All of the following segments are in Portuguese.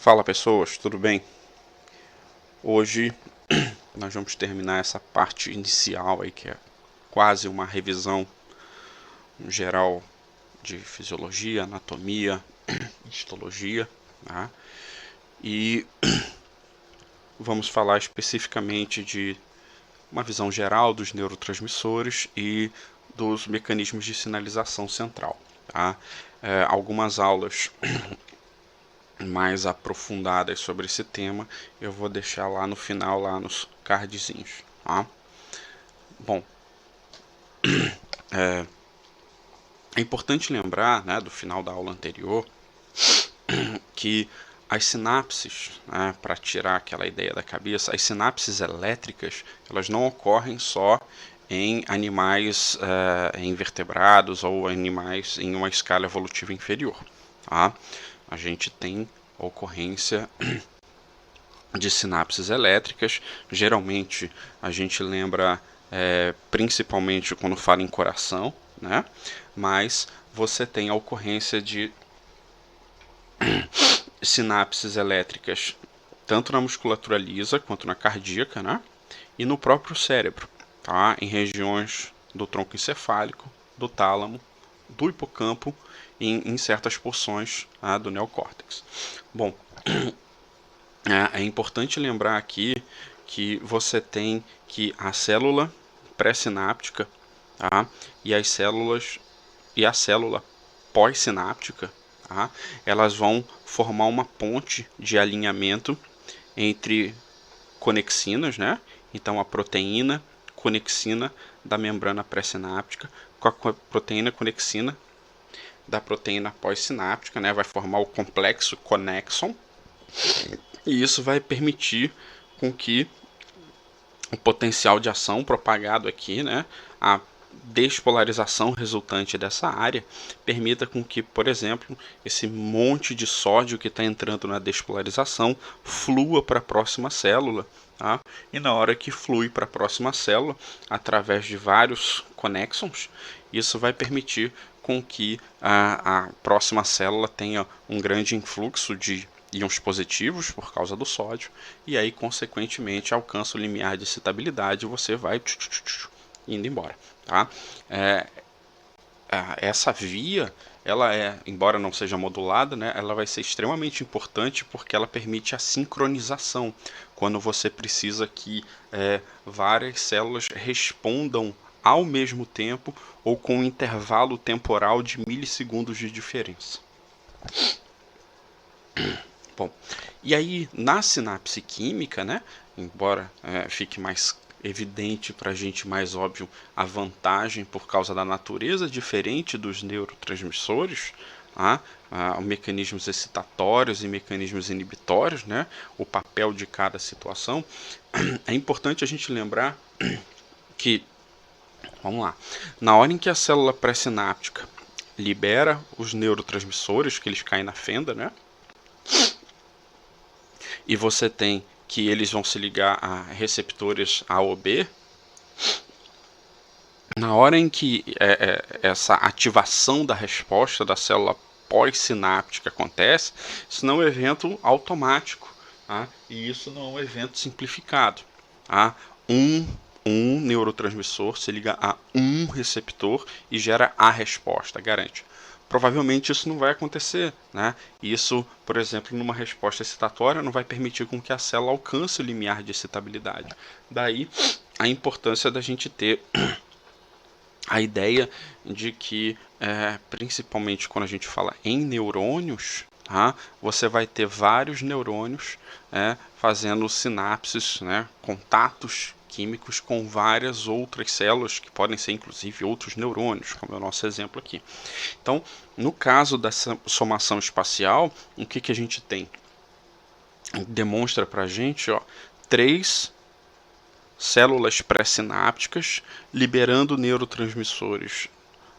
Fala pessoas, tudo bem? Hoje nós vamos terminar essa parte inicial aí que é quase uma revisão geral de fisiologia, anatomia, histologia, tá? E vamos falar especificamente de uma visão geral dos neurotransmissores e dos mecanismos de sinalização central, tá? Algumas aulas mais aprofundadas sobre esse tema eu vou deixar lá no final, lá nos cardzinhos, tá? Bom, é importante lembrar, né, do final da aula anterior, que as sinapses, né, para tirar aquela ideia da cabeça, as sinapses elétricas, elas não ocorrem só em animais invertebrados ou animais em uma escala evolutiva inferior, tá? A gente tem ocorrência de sinapses elétricas. Geralmente a gente lembra principalmente quando fala em coração, né? Mas você tem a ocorrência de sinapses elétricas tanto na musculatura lisa quanto na cardíaca, né? E no próprio cérebro, tá? Em regiões do tronco encefálico, do tálamo, do hipocampo e em certas porções do neocórtex. Bom, é importante lembrar aqui que você tem que a célula pré-sináptica, tá? E as células e a célula pós-sináptica, tá? Elas vão formar uma ponte de alinhamento entre conexinas, né? Então a proteína conexina da membrana pré-sináptica com a proteína conexina da proteína pós-sináptica, né? Vai formar o complexo connexon. E isso vai permitir com que o potencial de ação propagado aqui, né, a despolarização resultante dessa área, permita com que, por exemplo, esse monte de sódio que está entrando na despolarização flua para a próxima célula. Tá? E na hora que flui para a próxima célula, através de vários connexons, isso vai permitir com que a próxima célula tenha um grande influxo de íons positivos por causa do sódio, e aí consequentemente alcança o limiar de excitabilidade e você vai indo embora, tá? Essa via, ela embora não seja modulada, né, ela vai ser extremamente importante porque ela permite a sincronização, quando você precisa que várias células respondam ao mesmo tempo ou com um intervalo temporal de milissegundos de diferença. Bom, e aí na sinapse química, né, embora fique mais evidente para a gente, mais óbvio, a vantagem por causa da natureza diferente dos neurotransmissores, mecanismos excitatórios e mecanismos inibitórios, né, o papel de cada situação, é importante a gente lembrar que, vamos lá, na hora em que a célula pré-sináptica libera os neurotransmissores, que eles caem na fenda, né, e você tem que eles vão se ligar a receptores A ou B, na hora em que essa ativação da resposta da célula pós-sináptica acontece, isso não é um evento automático, tá? E isso não é um evento simplificado. Tá? Um neurotransmissor se liga a um receptor e gera a resposta, garante. Provavelmente isso não vai acontecer, né? Isso, por exemplo, numa resposta excitatória não vai permitir com que a célula alcance o limiar de excitabilidade. Daí a importância da gente ter a ideia de que, principalmente quando a gente fala em neurônios, tá? Você vai ter vários neurônios fazendo sinapses, né? Contatos químicos com várias outras células, que podem ser inclusive outros neurônios, como é o nosso exemplo aqui. Então, no caso dessa somação espacial, o que a gente tem? Demonstra para a gente 3 células pré-sinápticas liberando neurotransmissores,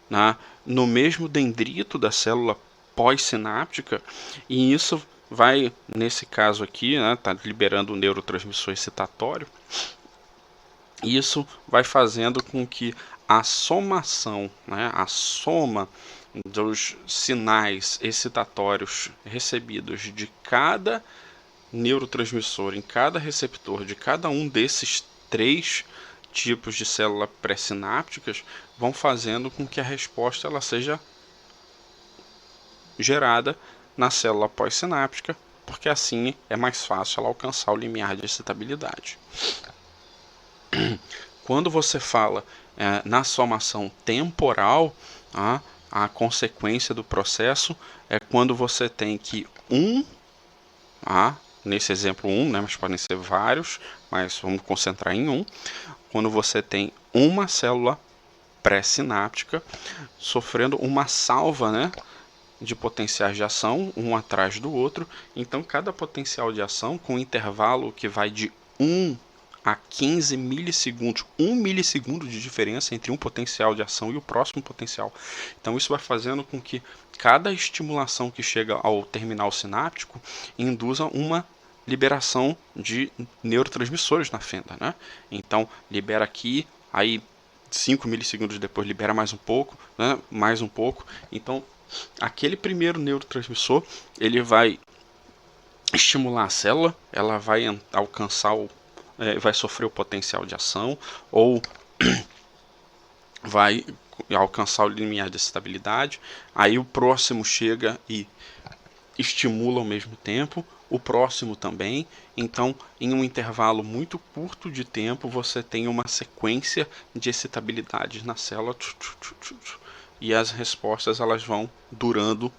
né, no mesmo dendrito da célula pós-sináptica, e isso vai, nesse caso aqui, tá liberando o neurotransmissor excitatório. Isso vai fazendo com que a somação, a soma dos sinais excitatórios recebidos de cada neurotransmissor em cada receptor de cada um desses três tipos de célula pré-sinápticas vão fazendo com que a resposta ela seja gerada na célula pós-sináptica, porque assim é mais fácil ela alcançar o limiar de excitabilidade. Quando você fala na somação temporal, a consequência do processo é quando você tem que nesse exemplo né, mas podem ser vários, mas vamos concentrar em um, quando você tem uma célula pré-sináptica sofrendo uma salva, né, de potenciais de ação, um atrás do outro. Então, cada potencial de ação com intervalo que vai de 1 a 15 milissegundos, 1 milissegundo de diferença entre um potencial de ação e o próximo potencial. Então, isso vai fazendo com que cada estimulação que chega ao terminal sináptico induza uma liberação de neurotransmissores na fenda, né? Então, libera aqui, aí 5 milissegundos depois libera mais um pouco, né? Mais um pouco. Então, aquele primeiro neurotransmissor, ele vai estimular a célula, ela vai alcançar vai sofrer o potencial de ação ou vai alcançar o limiar de estabilidade. Aí o próximo chega e estimula ao mesmo tempo, o próximo também. Então, em um intervalo muito curto de tempo, você tem uma sequência de excitabilidades na célula e as respostas elas vão durando,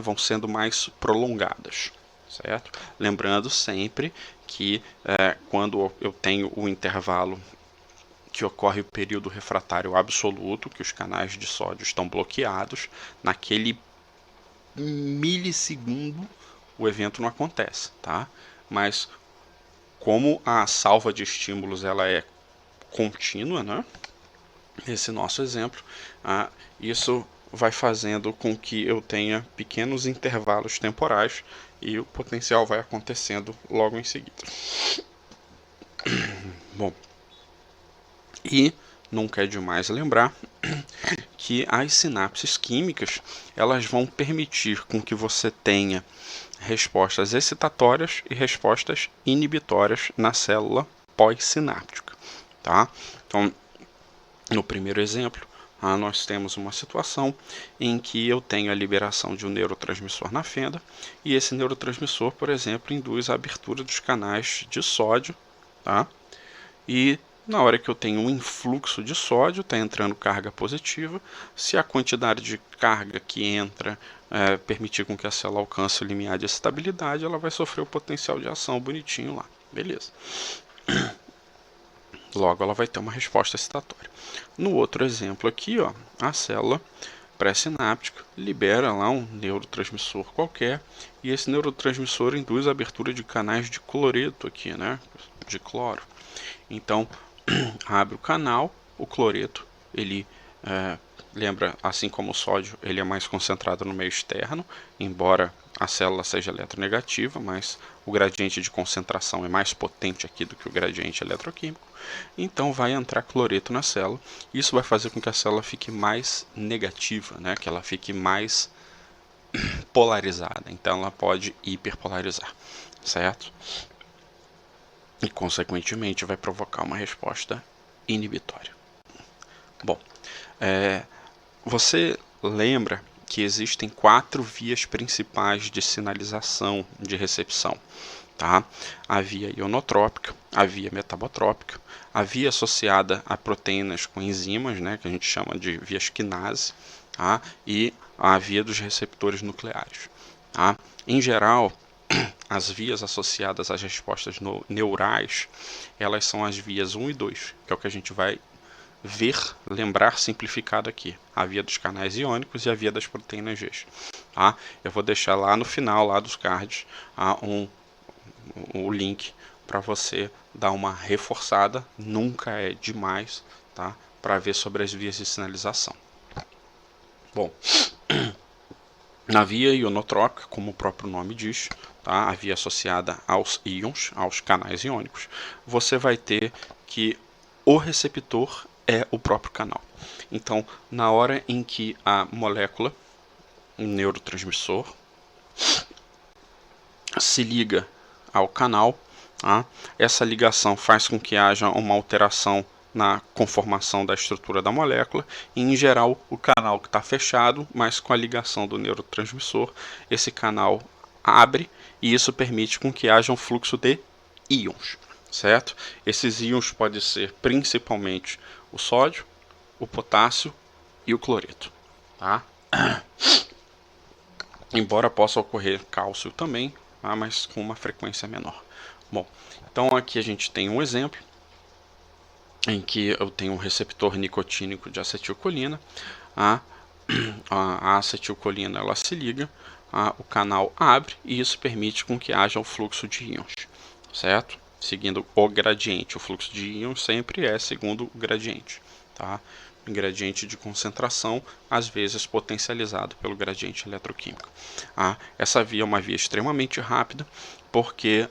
vão sendo mais prolongadas, certo? Lembrando sempre que quando eu tenho o intervalo que ocorre o período refratário absoluto, que os canais de sódio estão bloqueados, naquele milissegundo o evento não acontece, tá? Mas como a salva de estímulos ela é contínua, né? Esse nosso exemplo, isso vai fazendo com que eu tenha pequenos intervalos temporais e o potencial vai acontecendo logo em seguida. Bom, e nunca é demais lembrar que as sinapses químicas elas vão permitir com que você tenha respostas excitatórias e respostas inibitórias na célula pós-sináptica, tá? Então, no primeiro exemplo, nós temos uma situação em que eu tenho a liberação de um neurotransmissor na fenda e esse neurotransmissor, por exemplo, induz a abertura dos canais de sódio, tá? E na hora que eu tenho um influxo de sódio, está entrando carga positiva. Se a quantidade de carga que entra permitir com que a célula alcance o limiar de estabilidade, ela vai sofrer o potencial de ação bonitinho lá. Beleza. Logo, ela vai ter uma resposta excitatória. No outro exemplo aqui, a célula pré-sináptica libera lá um neurotransmissor qualquer e esse neurotransmissor induz a abertura de canais de cloreto aqui, né? De cloro. Então, abre o canal, o cloreto, ele lembra, assim como o sódio, ele é mais concentrado no meio externo, embora a célula seja eletronegativa, mas o gradiente de concentração é mais potente aqui do que o gradiente eletroquímico. Então vai entrar cloreto na célula, isso vai fazer com que a célula fique mais negativa, né? Que ela fique mais polarizada, então ela pode hiperpolarizar, certo? E consequentemente vai provocar uma resposta inibitória. Bom, você lembra que existem 4 vias principais de sinalização de recepção, tá? A via ionotrópica, a via metabotrópica, a via associada a proteínas com enzimas, né, que a gente chama de vias quinase, tá? E a via dos receptores nucleares, tá? Em geral, as vias associadas às respostas neurais, elas são as vias 1 e 2, que é o que a gente vai lembrar simplificado aqui. A via dos canais iônicos e a via das proteínas G. Tá? Eu vou deixar lá no final lá dos cards o link para você dar uma reforçada. Nunca é demais, tá? Para ver sobre as vias de sinalização. Bom, na via ionotrópica, como o próprio nome diz, tá? A via associada aos íons, aos canais iônicos, você vai ter que o receptor é o próprio canal. Então, na hora em que a molécula neurotransmissor, se liga ao canal. Tá? Essa ligação faz com que haja uma alteração na conformação da estrutura da molécula e, em geral, o canal que está fechado, mas com a ligação do neurotransmissor, esse canal abre e isso permite com que haja um fluxo de íons, certo? Esses íons podem ser principalmente o sódio, o potássio e o cloreto, tá? Embora possa ocorrer cálcio também, tá? Mas com uma frequência menor. Bom, então aqui a gente tem um exemplo em que eu tenho um receptor nicotínico de acetilcolina. A acetilcolina ela se liga, o canal abre e isso permite com que haja o fluxo de íons, certo? Seguindo o gradiente, o fluxo de íons sempre é segundo o gradiente, tá? O gradiente de concentração, às vezes potencializado pelo gradiente eletroquímico. Essa via é uma via extremamente rápida, porque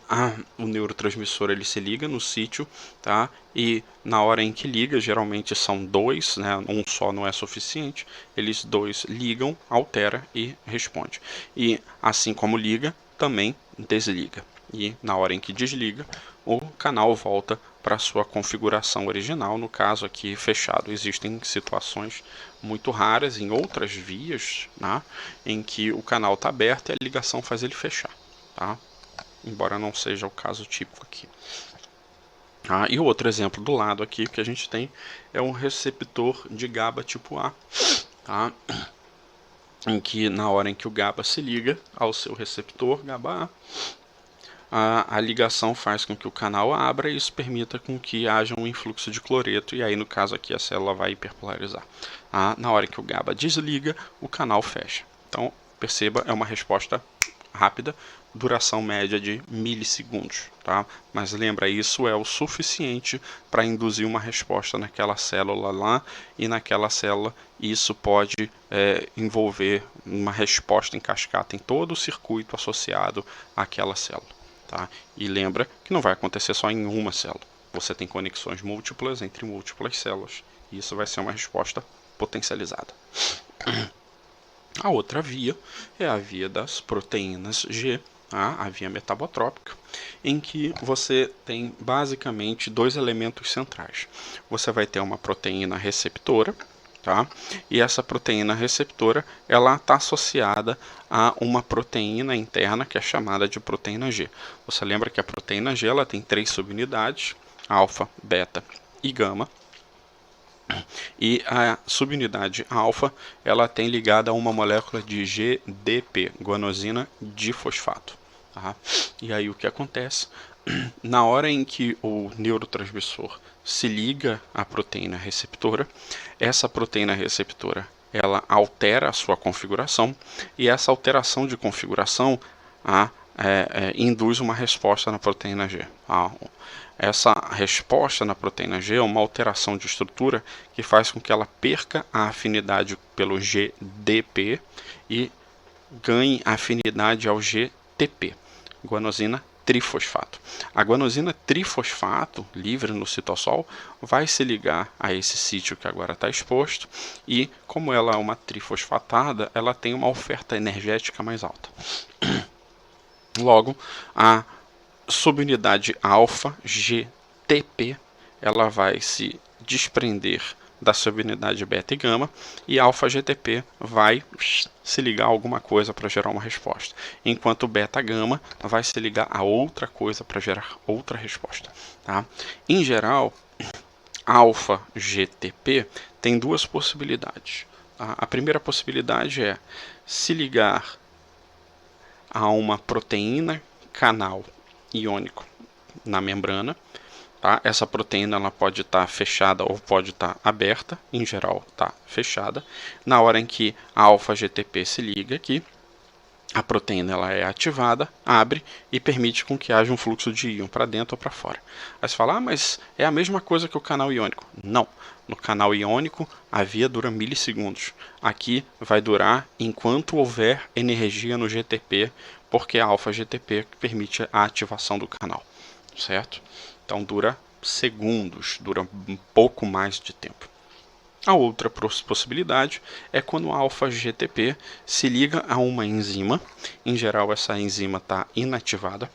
o neurotransmissor ele se liga no sítio, tá? E na hora em que liga, geralmente são dois, né? Um só não é suficiente, eles dois ligam, altera e responde. E assim como liga, também desliga. E na hora em que desliga, o canal volta para sua configuração original, no caso aqui fechado. Existem situações muito raras em outras vias, né, em que o canal está aberto e a ligação faz ele fechar, tá? Embora não seja o caso típico aqui. E o outro exemplo do lado aqui que a gente tem é um receptor de GABA tipo A, tá? Em que na hora em que o GABA se liga ao seu receptor GABA a ligação faz com que o canal abra e isso permita com que haja um influxo de cloreto, e aí no caso aqui a célula vai hiperpolarizar. Na hora que o GABA desliga, o canal fecha. Então perceba, é uma resposta rápida, duração média de milissegundos, tá? Mas lembra, isso é o suficiente para induzir uma resposta naquela célula lá, e naquela célula isso pode envolver uma resposta em cascata em todo o circuito associado àquela célula. Tá? E lembra que não vai acontecer só em uma célula. Você tem conexões múltiplas entre múltiplas células. E isso vai ser uma resposta potencializada. A outra via é a via das proteínas G, a via metabotrópica, em que você tem basicamente dois elementos centrais. Você vai ter uma proteína receptora, tá? E essa proteína receptora ela está associada a uma proteína interna que é chamada de proteína G. Você lembra que a proteína G ela tem três subunidades: alfa, beta e gama. E a subunidade alfa ela tem ligada a uma molécula de GDP, guanosina difosfato. Tá? E aí o que acontece? Na hora em que o neurotransmissor se liga à proteína receptora, essa proteína receptora ela altera a sua configuração, e essa alteração de configuração induz uma resposta na proteína G. Essa resposta na proteína G é uma alteração de estrutura que faz com que ela perca a afinidade pelo GDP e ganhe afinidade ao GTP, guanosina trifosfato. A guanosina trifosfato, livre no citossol, vai se ligar a esse sítio que agora está exposto, e como ela é uma trifosfatada, ela tem uma oferta energética mais alta. Logo, a subunidade alfa, GTP, ela vai se desprender da subunidade beta e gama, e alfa GTP vai se ligar a alguma coisa para gerar uma resposta, enquanto beta gama vai se ligar a outra coisa para gerar outra resposta. Tá? Em geral, alfa GTP tem duas possibilidades. A primeira possibilidade é se ligar a uma proteína canal iônico na membrana. Tá? Essa proteína ela pode estar fechada ou pode estar aberta, em geral está fechada. Na hora em que a alfa-GTP se liga aqui, a proteína ela é ativada, abre e permite com que haja um fluxo de íon para dentro ou para fora. Aí você fala, mas é a mesma coisa que o canal iônico. Não, no canal iônico a via dura milissegundos. Aqui vai durar enquanto houver energia no GTP, porque a alfa-GTP permite a ativação do canal, certo? Então dura segundos, dura um pouco mais de tempo. A outra possibilidade é quando a alfa-GTP se liga a uma enzima, em geral essa enzima está inativada,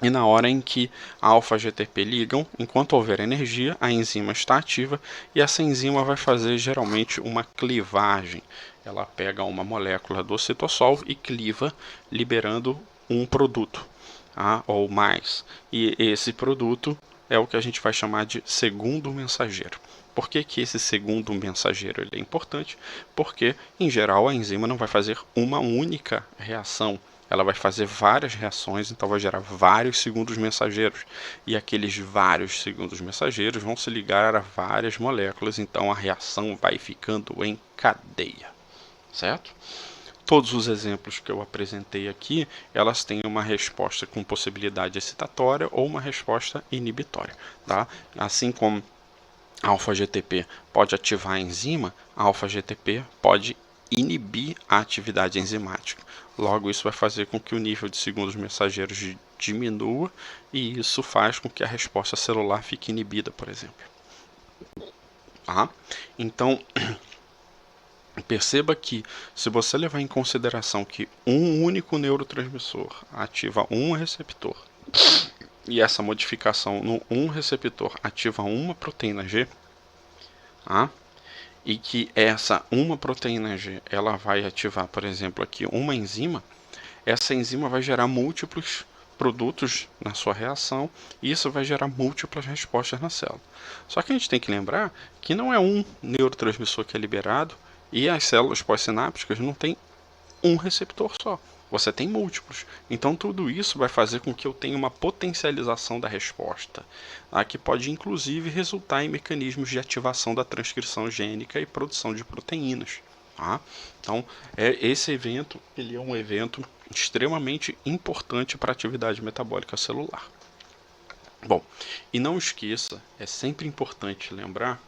e na hora em que a alfa-GTP ligam, enquanto houver energia, a enzima está ativa e essa enzima vai fazer geralmente uma clivagem. Ela pega uma molécula do citossol e cliva, liberando um produto, ou mais. E esse produto é o que a gente vai chamar de segundo mensageiro. Por que esse segundo mensageiro ele é importante? Porque, em geral, a enzima não vai fazer uma única reação. Ela vai fazer várias reações, então vai gerar vários segundos mensageiros. E aqueles vários segundos mensageiros vão se ligar a várias moléculas, então a reação vai ficando em cadeia. Certo? Todos os exemplos que eu apresentei aqui, elas têm uma resposta com possibilidade excitatória ou uma resposta inibitória. Tá? Assim como a alfa-GTP pode ativar a enzima, a alfa-GTP pode inibir a atividade enzimática. Logo, isso vai fazer com que o nível de segundos mensageiros diminua e isso faz com que a resposta celular fique inibida, por exemplo. Então, perceba que se você levar em consideração que um único neurotransmissor ativa um receptor e essa modificação no um receptor ativa uma proteína G, e que essa uma proteína G ela vai ativar, por exemplo, aqui uma enzima, essa enzima vai gerar múltiplos produtos na sua reação e isso vai gerar múltiplas respostas na célula. Só que a gente tem que lembrar que não é um neurotransmissor que é liberado e as células pós-sinápticas não têm um receptor só. Você tem múltiplos. Então tudo isso vai fazer com que eu tenha uma potencialização da resposta, que pode inclusive resultar em mecanismos de ativação da transcrição gênica e produção de proteínas. Então, esse evento ele é um evento extremamente importante para a atividade metabólica celular. Bom, e não esqueça, é sempre importante lembrar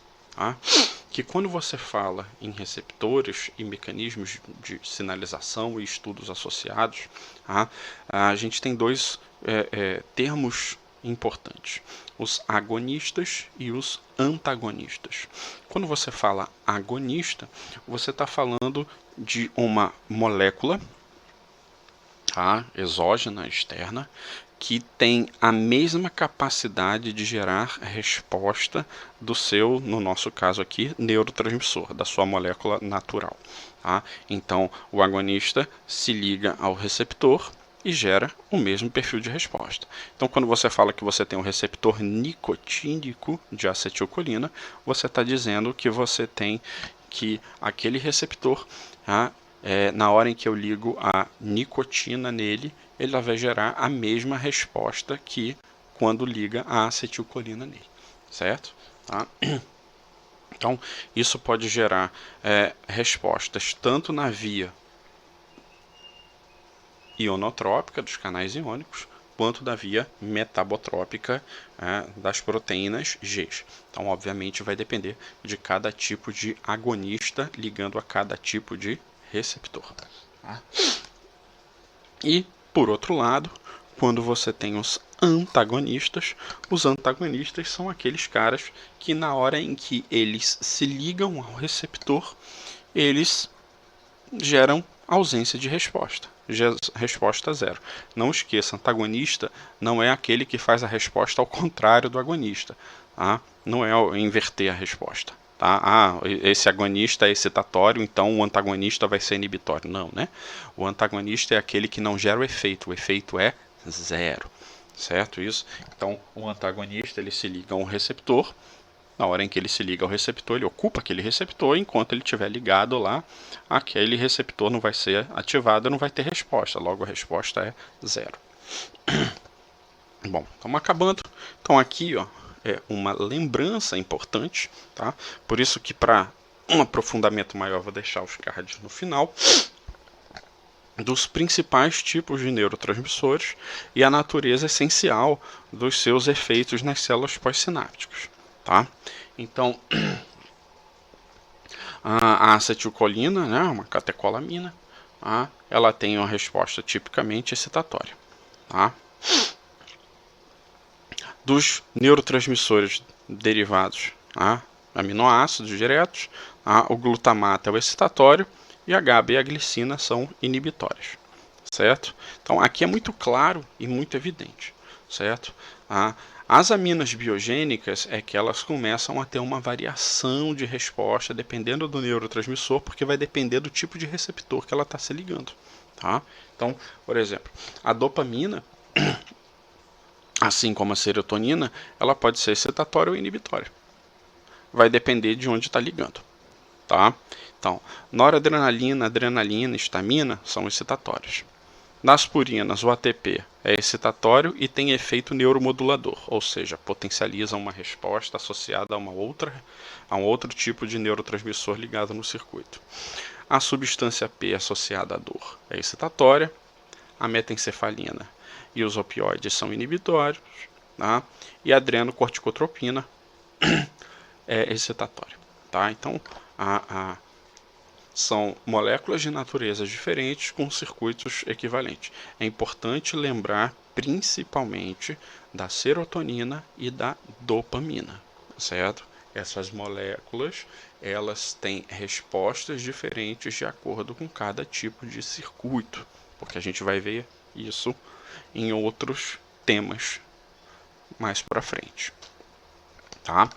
que quando você fala em receptores e mecanismos de sinalização e estudos associados, a gente tem dois termos importantes: os agonistas e os antagonistas. Quando você fala agonista, você está falando de uma molécula exógena, externa, que tem a mesma capacidade de gerar resposta do seu, no nosso caso aqui, neurotransmissor, da sua molécula natural. Então, o agonista se liga ao receptor e gera o mesmo perfil de resposta. Então, quando você fala que você tem um receptor nicotínico de acetilcolina, você está dizendo que você tem que aquele receptor, na hora em que eu ligo a nicotina nele, ele vai gerar a mesma resposta que quando liga a acetilcolina nele, certo? Então, isso pode gerar respostas tanto na via ionotrópica dos canais iônicos, quanto da via metabotrópica das proteínas G. Então, obviamente, vai depender de cada tipo de agonista ligando a cada tipo de receptor. E, por outro lado, quando você tem os antagonistas são aqueles caras que na hora em que eles se ligam ao receptor, eles geram ausência de resposta. Resposta zero. Não esqueça, antagonista não é aquele que faz a resposta ao contrário do agonista. Não é inverter a resposta. Esse agonista é excitatório, então o antagonista vai ser inibitório. Não, né? O antagonista é aquele que não gera o efeito é zero. Certo isso? Então, o antagonista ele se liga a um receptor. Na hora em que ele se liga ao receptor, ele ocupa aquele receptor, enquanto ele estiver ligado lá, aquele receptor não vai ser ativado, não vai ter resposta. Logo, a resposta é zero. Bom, estamos acabando. Então, aqui, é uma lembrança importante, tá? Por isso que para um aprofundamento maior vou deixar os cards no final, dos principais tipos de neurotransmissores e a natureza essencial dos seus efeitos nas células pós-sinápticas, tá? Então, a acetilcolina, né, uma catecolamina, ela tem uma resposta tipicamente excitatória, tá? Dos neurotransmissores derivados aminoácidos diretos, tá? O glutamato é o excitatório e a GABA e a glicina são inibitórias, certo? Então aqui é muito claro e muito evidente, certo? As aminas biogênicas é que elas começam a ter uma variação de resposta dependendo do neurotransmissor, porque vai depender do tipo de receptor que ela está se ligando, tá? Então, por exemplo, a dopamina, assim como a serotonina, ela pode ser excitatória ou inibitória. Vai depender de onde está ligando, tá? Então, noradrenalina, adrenalina, histamina são excitatórias. Nas purinas, o ATP é excitatório e tem efeito neuromodulador, ou seja, potencializa uma resposta associada a um outro tipo de neurotransmissor ligado no circuito. A substância P associada à dor é excitatória, a metencefalina e os opioides são inibitórios, tá? E a adrenocorticotropina é excitatória, tá? Então, são moléculas de naturezas diferentes com circuitos equivalentes. É importante lembrar principalmente da serotonina e da dopamina, certo? Essas moléculas, elas têm respostas diferentes de acordo com cada tipo de circuito, porque a gente vai ver isso em outros temas mais para frente, tá?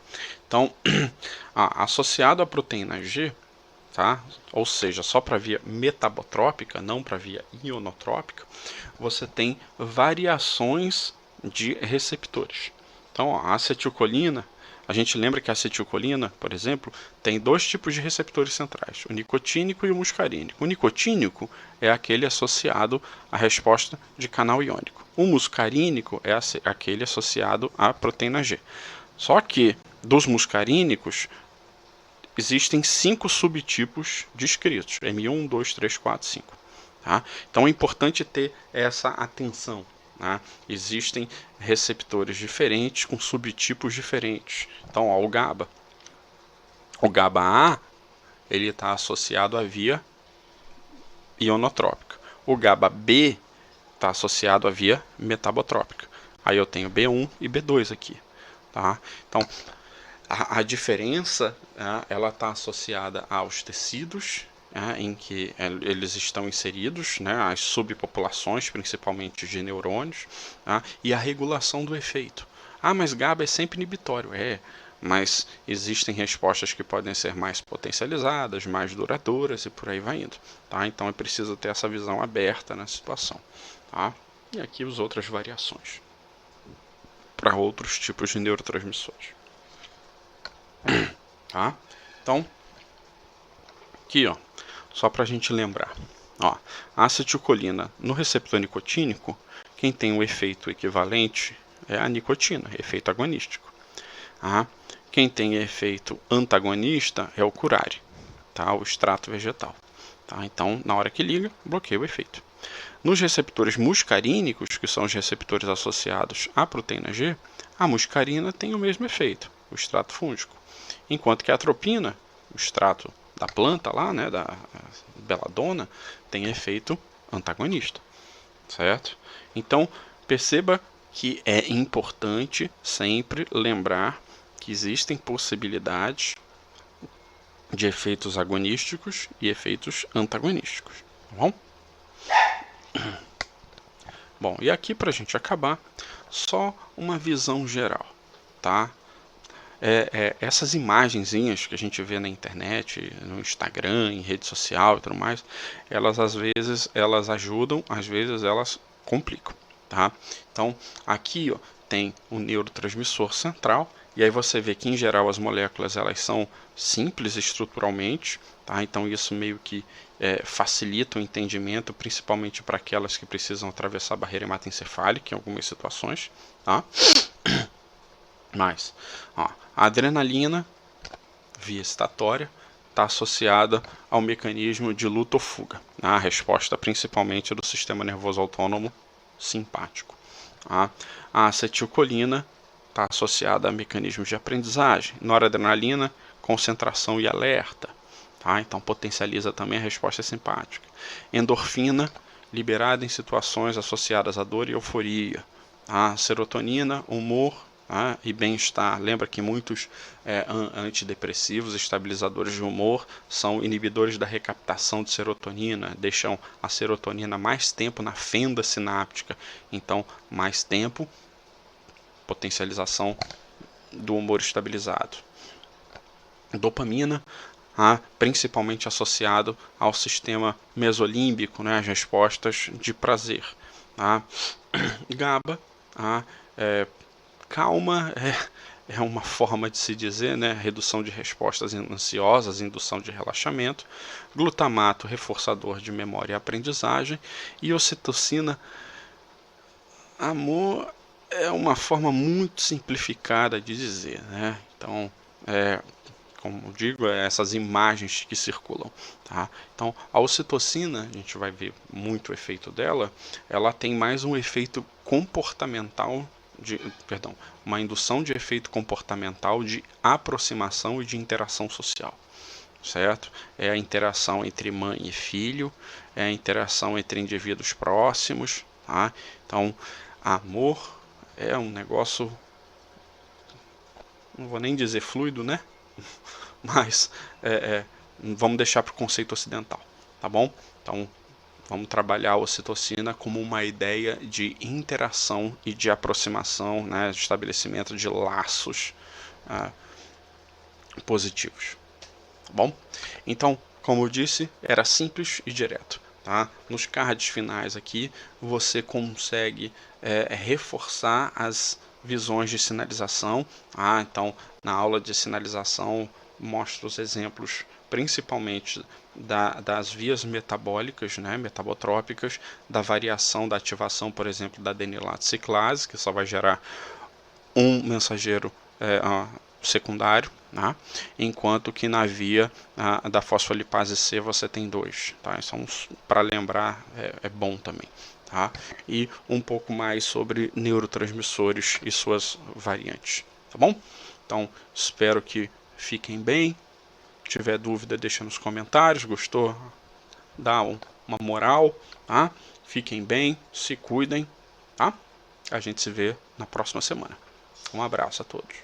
Então, associado à proteína G, tá? Ou seja, só para via metabotrópica, não para via ionotrópica, você tem variações de receptores. Então, a acetilcolina, a gente lembra que a acetilcolina, por exemplo, tem dois tipos de receptores centrais, o nicotínico e o muscarínico. O nicotínico é aquele associado à resposta de canal iônico. O muscarínico é aquele associado à proteína G. Só que dos muscarínicos, existem 5 subtipos descritos, M1, 2, 3, 4, 5. Tá? Então é importante ter essa atenção. Tá? Existem receptores diferentes com subtipos diferentes. Então, ó, o GABA. O GABA-A ele está associado à via ionotrópica. O GABA-B está associado à via metabotrópica. Aí eu tenho B1 e B2 aqui. Tá? Então, a diferença, ela está associada aos tecidos em que eles estão inseridos, as subpopulações, principalmente de neurônios, e a regulação do efeito. Mas GABA é sempre inibitório. Mas existem respostas que podem ser mais potencializadas, mais duradouras e por aí vai indo. Tá? Então é preciso ter essa visão aberta na situação. Tá? E aqui as outras variações para outros tipos de neurotransmissores. Tá? Então, aqui, ó, só para a gente lembrar, ó, a acetilcolina no receptor nicotínico, quem tem o efeito equivalente é a nicotina, efeito agonístico. Tá? Quem tem efeito antagonista é o curare, tá? O extrato vegetal. Tá? Então, na hora que liga, bloqueia o efeito. Nos receptores muscarínicos, que são os receptores associados à proteína G, a muscarina tem o mesmo efeito, o extrato fúngico. Enquanto que a atropina, o extrato da planta lá, da beladona, tem efeito antagonista, certo? Então, perceba que é importante sempre lembrar que existem possibilidades de efeitos agonísticos e efeitos antagonísticos, tá bom? Bom, e aqui para a gente acabar, só uma visão geral, tá? Essas imagenzinhas que a gente vê na internet, no Instagram, em rede social e tudo mais, elas às vezes elas ajudam, às vezes elas complicam, tá? Então aqui, ó, tem o neurotransmissor central e aí você vê que em geral as moléculas elas são simples estruturalmente, tá? Então isso meio que facilita o entendimento, principalmente para aquelas que precisam atravessar a barreira hematoencefálica em algumas situações, tá? Mas, ó, a adrenalina, via excitatória, está associada ao mecanismo de luta ou fuga, a resposta principalmente do sistema nervoso autônomo simpático. A acetilcolina está associada a mecanismos de aprendizagem, noradrenalina, concentração e alerta. Tá? Então potencializa também a resposta simpática. Endorfina, liberada em situações associadas à dor e euforia. A serotonina, humor tá? E bem-estar. Lembra que muitos antidepressivos, estabilizadores de humor, são inibidores da recaptação de serotonina, deixam a serotonina mais tempo na fenda sináptica. Então, mais tempo, potencialização do humor estabilizado. Dopamina, principalmente associado ao sistema mesolímbico, né, as respostas de prazer. GABA, calma é uma forma de se dizer, né, redução de respostas ansiosas, indução de relaxamento. Glutamato, reforçador de memória e aprendizagem. E ocitocina, amor, é uma forma muito simplificada de dizer, né? Então, como digo, essas imagens que circulam, tá? Então, a ocitocina, a gente vai ver muito o efeito dela, ela tem mais um efeito comportamental, uma indução de efeito comportamental de aproximação e de interação social, certo? É a interação entre mãe e filho, é a interação entre indivíduos próximos, tá? Então, amor é um negócio, não vou nem dizer fluido, né? Mas vamos deixar para o conceito ocidental, tá bom? Então, vamos trabalhar a ocitocina como uma ideia de interação e de aproximação, né, de estabelecimento de laços positivos, tá bom? Então, como eu disse, era simples e direto. Tá? Nos cards finais aqui, você consegue reforçar as visões de sinalização. Então, na aula de sinalização, mostro os exemplos principalmente das vias metabólicas, né, metabotrópicas, da variação da ativação, por exemplo, da adenilato ciclase, que só vai gerar um mensageiro secundário, né? Enquanto que na via da fosfolipase C você tem dois. Tá? Então, para lembrar, é bom também. Tá? E um pouco mais sobre neurotransmissores e suas variantes. Tá bom? Então, espero que fiquem bem. Se tiver dúvida, deixa nos comentários. Gostou? Dá uma moral. Tá? Fiquem bem, se cuidem. Tá? A gente se vê na próxima semana. Um abraço a todos.